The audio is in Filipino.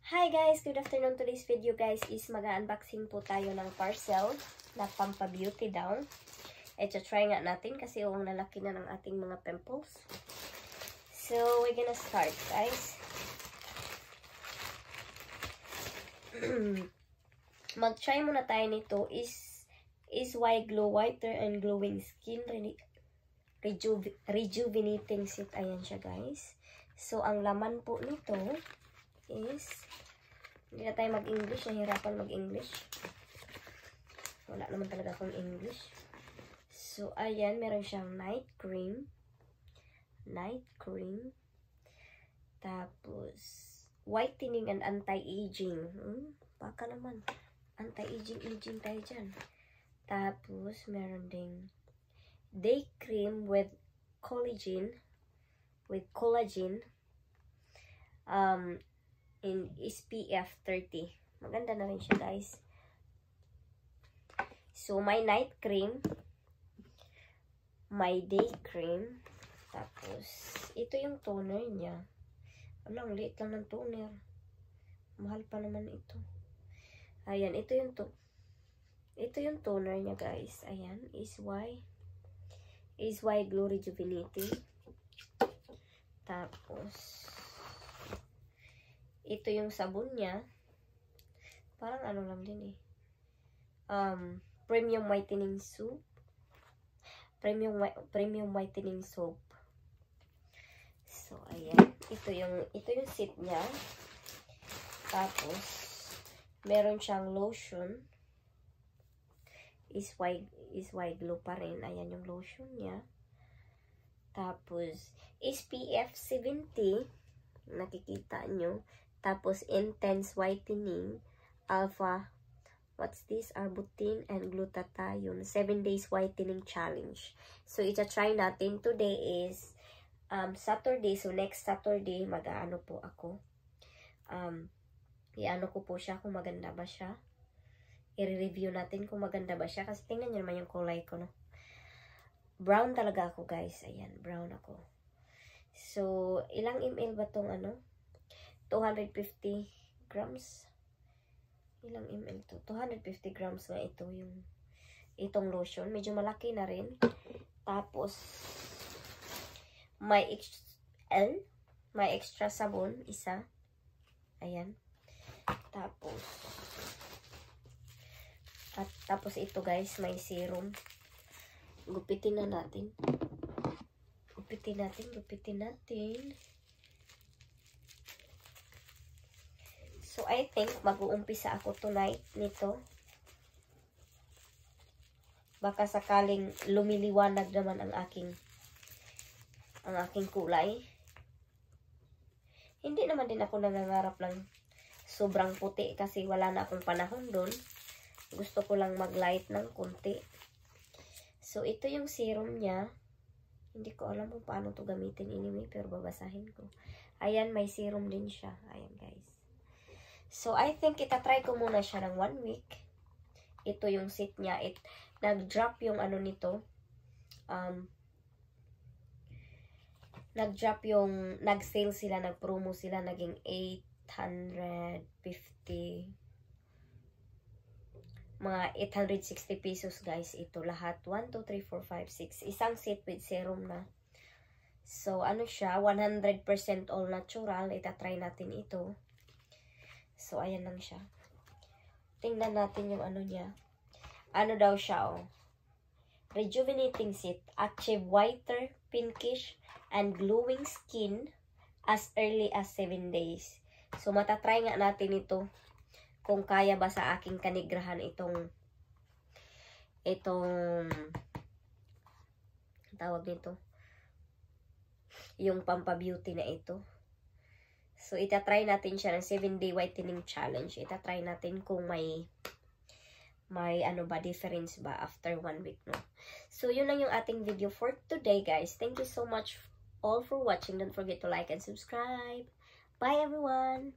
Hi guys! Good afternoon. Today's video guys is mag-unboxing po tayo ng parcel na Pampa-Beauty daw. Ito try nga natin kasi ang lalaki na ng ating mga pimples. So, we're gonna start guys. Mag-try muna tayo nito is Y Glow Whiter and Glowing Skin Rejuvenating Set. Ayan siya guys. So, ang laman po nito is, hindi na tayo mag-English, nahirapan mag-English. Wala naman talaga akong English. So, ayan, meron siyang night cream. Tapos, whitening and anti-aging. Baka naman, anti-aging tayo dyan. Tapos, meron ding day cream with collagen. In SPF 30. Maganda na rin siya guys. So, my night cream, my day cream, tapos, ito yung toner niya. Ang liit lang ng toner. Mahal pa naman ito. Ayan, ito yung toner niya guys. Ayan, is Y Glow Rejuvenating. Tapos, ito yung sabon niya. Parang ano lang din eh. Premium Whitening Soap. Premium Whitening Soap. So, ayan. Ito yung set niya. Tapos, meron siyang lotion. Is Y Glow pa rin. Ayan yung lotion niya. Tapos, SPF 70. Nakikita nyo. Tapos, Intense Whitening, Alpha, what's this? Arbutin and Glutathione, 7 days whitening challenge. So, ita-try natin. Today is Saturday. So, next Saturday, mag-aano po ako. I-ano ko po siya kung maganda ba siya. I-review natin kung maganda ba siya. Kasi tingnan nyo naman yung kulay ko, no? Brown talaga ako, guys. Ayan, brown ako. So, ilang ml ba tong ano? 250 grams. Ilang ml to? 250 grams nga ito itong lotion. Medyo malaki na rin. Tapos, may extra sabon, isa. Ayan. Tapos ito guys, may serum. Gupitin natin. So, I think mag-uumpisa ako tonight nito. Baka sakaling lumiliwanag naman ang aking kulay. Hindi naman din ako nangangarap ng sobrang puti kasi wala na akong panahon doon. Gusto ko lang mag-light ng konti. So, ito yung serum niya. Hindi ko alam kung paano to gamitin anyway, pero babasahin ko. Ayan, may serum din siya. Ayan, guys. So, I think itatry ko muna siya ng 1 week. Ito yung set niya. Nag-drop yung ano nito. Nag-drop yung, nag-sale sila, nag-promo sila, naging 850. Mga 860 pesos guys. Ito lahat. 1, 2, 3, 4, 5, 6. Isang set with serum na. So, ano siya? 100% all natural. Itatry natin ito. So, ayan lang siya. Tingnan natin yung ano niya. Ano daw siya, oh. Rejuvenating Set. Achieve whiter, pinkish, and glowing skin as early as 7 days. So, matatry nga natin ito. Kung kaya ba sa aking kanigrahan itong tawag nito. Yung Pampa-Beauty na ito. So, itatry natin siya ng 7-day whitening challenge. Itatry natin kung may ano ba, difference ba after 1 week, no? So, yun lang yung ating video for today, guys. Thank you so much all for watching. Don't forget to like and subscribe. Bye, everyone!